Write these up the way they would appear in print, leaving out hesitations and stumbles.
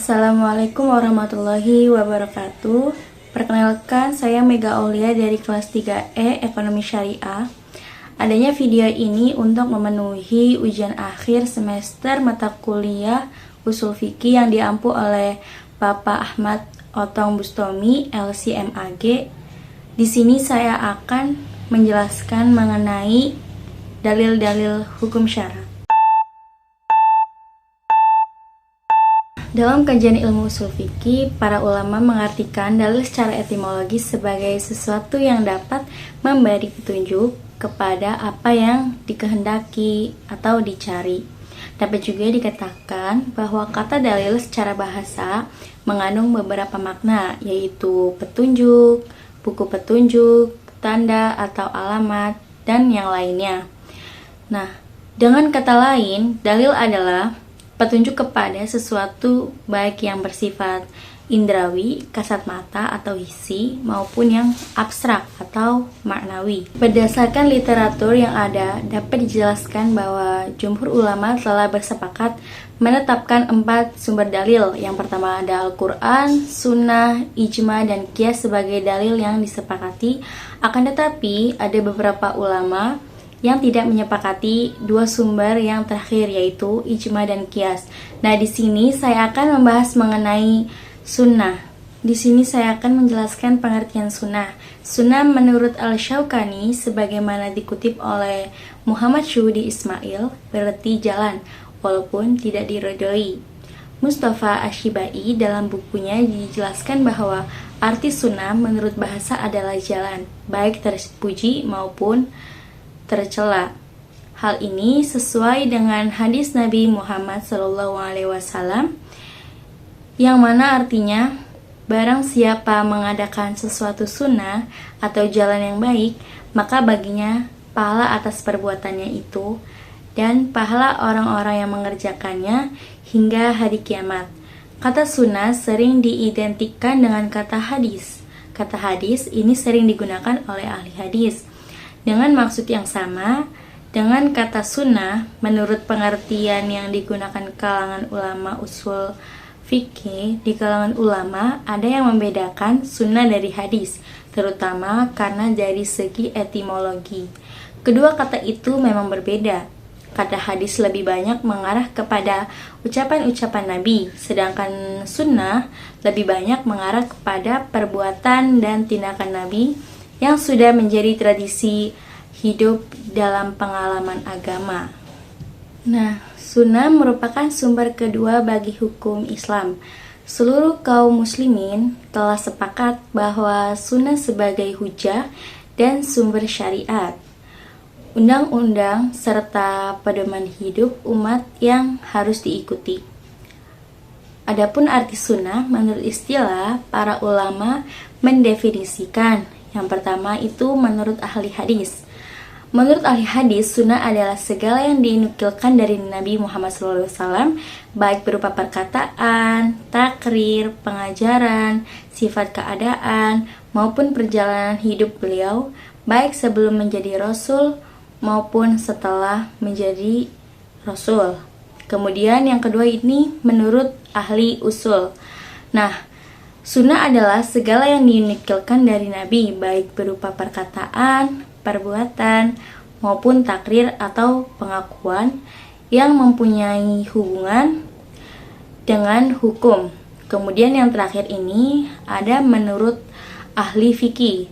Assalamualaikum warahmatullahi wabarakatuh. Perkenalkan, saya Mega Aulia dari kelas 3E Ekonomi Syariah. Adanya video ini untuk memenuhi ujian akhir semester mata kuliah Usul Fikih yang diampu oleh Bapak Ahmad Otong Bustomi, LC-MAG. Di sini saya akan menjelaskan mengenai dalil-dalil hukum syara. Dalam kajian ilmu usul fikih, para ulama mengartikan dalil secara etimologis sebagai sesuatu yang dapat memberi petunjuk kepada apa yang dikehendaki atau dicari. Dapat juga dikatakan bahwa kata dalil secara bahasa mengandung beberapa makna, yaitu petunjuk, buku petunjuk, tanda atau alamat, dan yang lainnya. Nah, dengan kata lain, dalil adalah petunjuk kepada sesuatu baik yang bersifat indrawi, kasat mata atau hissi, maupun yang abstrak atau maknawi. Berdasarkan literatur yang ada, dapat dijelaskan bahwa jumhur ulama telah bersepakat menetapkan 4 sumber dalil. Yang pertama ada Al-Quran, Sunnah, Ijma, dan Qiyas sebagai dalil yang disepakati. Akan tetapi, ada beberapa ulama yang tidak menyepakati 2 sumber yang terakhir, yaitu ijma dan qiyas. Nah, di sini saya akan membahas mengenai sunnah. Di sini saya akan menjelaskan pengertian sunnah. Sunnah menurut Al-Syaukani sebagaimana dikutip oleh Muhammad Syuhudi Ismail berarti jalan, walaupun tidak diridhoi. Mustafa Ashibai dalam bukunya dijelaskan bahwa arti sunnah menurut bahasa adalah jalan, baik terpuji maupun tercela. Hal ini sesuai dengan hadis Nabi Muhammad SAW yang mana artinya barang siapa mengadakan sesuatu sunnah atau jalan yang baik, maka baginya pahala atas perbuatannya itu dan pahala orang-orang yang mengerjakannya hingga hari kiamat. Kata sunnah sering diidentikan dengan kata hadis. Kata hadis ini sering digunakan oleh ahli hadis dengan maksud yang sama dengan kata sunnah. Menurut pengertian yang digunakan kalangan ulama usul fikih, di kalangan ulama ada yang membedakan sunnah dari hadis, terutama karena dari segi etimologi. Kedua kata itu memang berbeda. Kata hadis lebih banyak mengarah kepada ucapan-ucapan Nabi, sedangkan sunnah lebih banyak mengarah kepada perbuatan dan tindakan Nabi yang sudah menjadi tradisi hidup dalam pengalaman agama. Nah, sunnah merupakan sumber kedua bagi hukum Islam. Seluruh kaum muslimin telah sepakat bahwa sunnah sebagai hujah dan sumber syariat, undang-undang, serta pedoman hidup umat yang harus diikuti. Adapun arti sunnah menurut istilah para ulama mendefinisikan. Yang pertama itu menurut ahli hadis. Menurut ahli hadis, sunnah adalah segala yang dinukilkan dari Nabi Muhammad SAW, baik berupa perkataan, takrir, pengajaran, sifat keadaan, maupun perjalanan hidup beliau, baik sebelum menjadi Rasul maupun setelah menjadi Rasul. Kemudian yang kedua ini menurut ahli usul. Nah, sunnah adalah segala yang dinukilkan dari Nabi, baik berupa perkataan, perbuatan, maupun takrir atau pengakuan yang mempunyai hubungan dengan hukum. Kemudian yang terakhir ini ada menurut ahli fikih.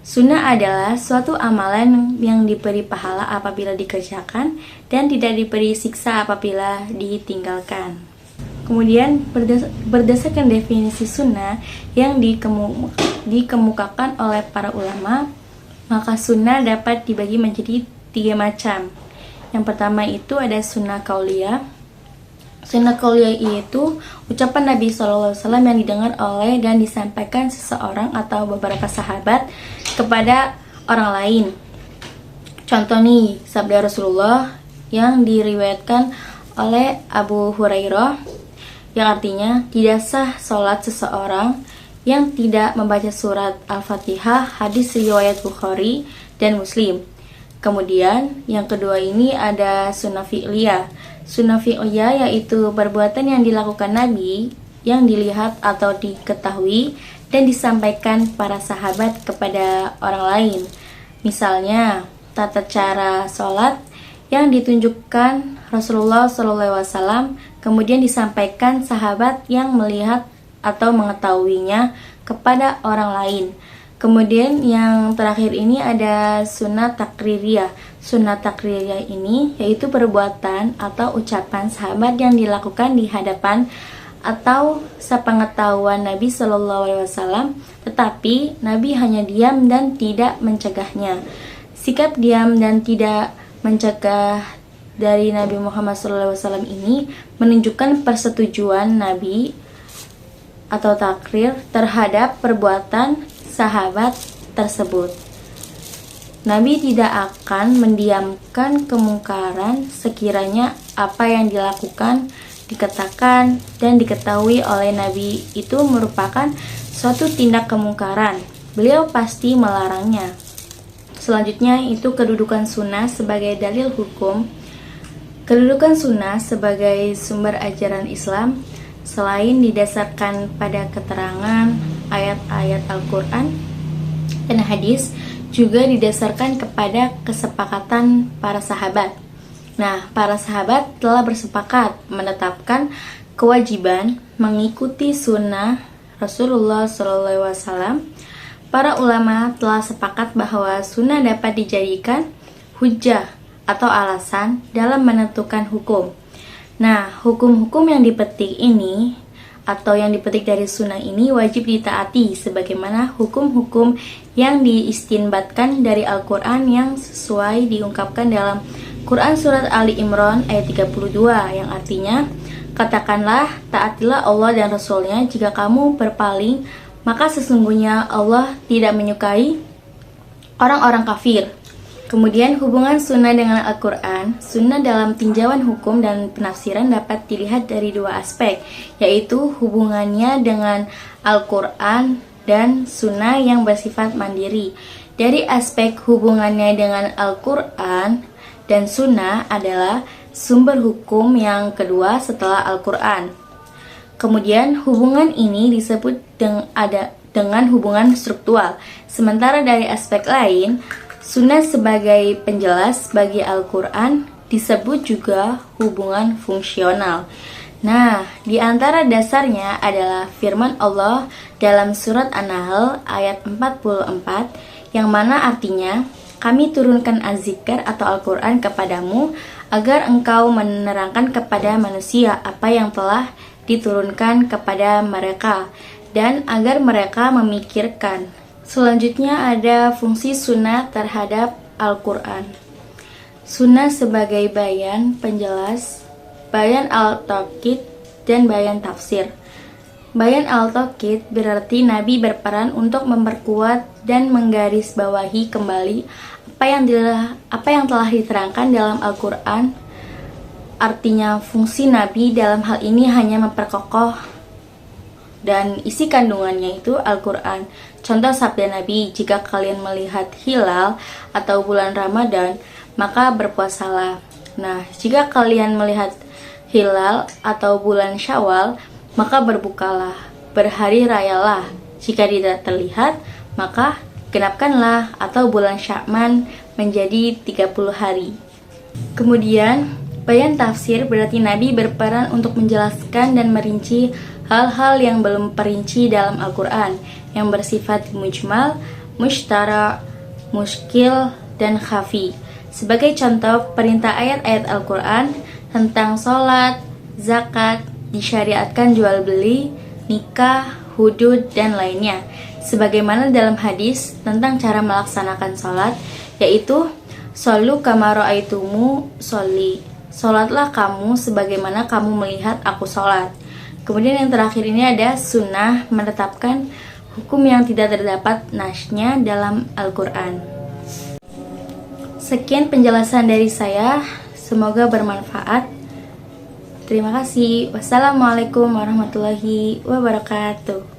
Sunnah adalah suatu amalan yang diberi pahala apabila dikerjakan dan tidak diberi siksa apabila ditinggalkan. Kemudian berdasarkan definisi sunnah yang dikemukakan oleh para ulama, maka sunnah dapat dibagi menjadi 3 macam. Yang pertama itu ada sunnah qauliyah. Sunnah qauliyah itu ucapan Nabi SAW yang didengar oleh dan disampaikan seseorang atau beberapa sahabat kepada orang lain. Contoh nih, sabda Rasulullah yang diriwayatkan oleh Abu Hurairah, yang artinya tidak sah sholat seseorang yang tidak membaca surat Al-Fatihah, hadis riwayat Bukhari dan Muslim. Kemudian yang kedua ini ada sunnah fi'liyah. Sunnah fi'liyah yaitu perbuatan yang dilakukan Nabi yang dilihat atau diketahui dan disampaikan para sahabat kepada orang lain. Misalnya, tata cara sholat yang ditunjukkan Rasulullah SAW kemudian disampaikan sahabat yang melihat atau mengetahuinya kepada orang lain. Kemudian yang terakhir ini ada sunnah takririyah. Sunnah takririyah ini yaitu perbuatan atau ucapan sahabat yang dilakukan di hadapan atau sepengetahuan Nabi Shallallahu Alaihi Wasallam, tetapi Nabi hanya diam dan tidak mencegahnya. Sikap diam dan tidak mencegah dari Nabi Muhammad SAW ini menunjukkan persetujuan Nabi atau takrir terhadap perbuatan sahabat tersebut. Nabi tidak akan mendiamkan kemungkaran sekiranya apa yang dilakukan, dikatakan, dan diketahui oleh Nabi itu merupakan suatu tindak kemungkaran. Beliau pasti melarangnya. Selanjutnya itu kedudukan sunnah sebagai dalil hukum. Kedudukan sunnah sebagai sumber ajaran Islam selain didasarkan pada keterangan ayat-ayat Al-Quran dan hadis, juga didasarkan kepada kesepakatan para sahabat. Nah, para sahabat telah bersepakat menetapkan kewajiban mengikuti sunnah Rasulullah SAW. Para ulama telah sepakat bahwa sunnah dapat dijadikan hujjah atau alasan dalam menentukan hukum. Nah, hukum-hukum yang dipetik ini atau yang dipetik dari sunnah ini wajib ditaati sebagaimana hukum-hukum yang diistinbatkan dari Al-Quran yang sesuai diungkapkan dalam Quran Surat Ali Imran ayat 32 yang artinya, katakanlah taatilah Allah dan Rasulnya jika kamu berpaling, maka sesungguhnya Allah tidak menyukai orang-orang kafir. Kemudian hubungan sunnah dengan Al-Quran. Sunnah dalam tinjauan hukum dan penafsiran dapat dilihat dari dua aspek, yaitu hubungannya dengan Al-Quran dan sunnah yang bersifat mandiri. Dari aspek hubungannya dengan Al-Quran dan sunnah adalah sumber hukum yang kedua setelah Al-Quran. Kemudian hubungan ini disebut dengan hubungan struktural. Sementara dari aspek lain, sunnah sebagai penjelas bagi Al-Quran disebut juga hubungan fungsional. Nah, di antara dasarnya adalah firman Allah dalam surat An-Nahl ayat 44 yang mana artinya, kami turunkan az-zikr atau Al-Quran kepadamu agar engkau menerangkan kepada manusia apa yang telah diturunkan kepada mereka dan agar mereka memikirkan. Selanjutnya ada fungsi sunnah terhadap Al-Quran. Sunnah sebagai bayan penjelas, bayan al-taqid, dan bayan tafsir. Bayan al-taqid berarti Nabi berperan untuk memperkuat dan menggarisbawahi kembali apa yang telah diterangkan dalam Al-Quran. Artinya fungsi Nabi dalam hal ini hanya memperkokoh dan isi kandungannya itu Al-Quran. Contoh sabda Nabi, jika kalian melihat hilal atau bulan Ramadan, maka berpuasalah. Nah, jika kalian melihat hilal atau bulan Syawal, maka berbukalah, berhari rayalah. Jika tidak terlihat, maka genapkanlah atau bulan Sya'ban menjadi 30 hari. Kemudian, bayan tafsir berarti Nabi berperan untuk menjelaskan dan merinci hal-hal yang belum perinci dalam Al-Quran yang bersifat mujmal, mushtara, muskil, dan khafi. Sebagai contoh, perintah ayat-ayat Al-Quran tentang sholat, zakat, disyariatkan jual beli, nikah, hudud, dan lainnya. Sebagaimana dalam hadis tentang cara melaksanakan sholat, yaitu Shollu kama ra'aitumu sholli. Sholatlah kamu sebagaimana kamu melihat aku sholat. Kemudian yang terakhir ini ada sunnah menetapkan hukum yang tidak terdapat nasnya dalam Al-Quran. Sekian penjelasan dari saya, semoga bermanfaat. Terima kasih. Wassalamualaikum warahmatullahi wabarakatuh.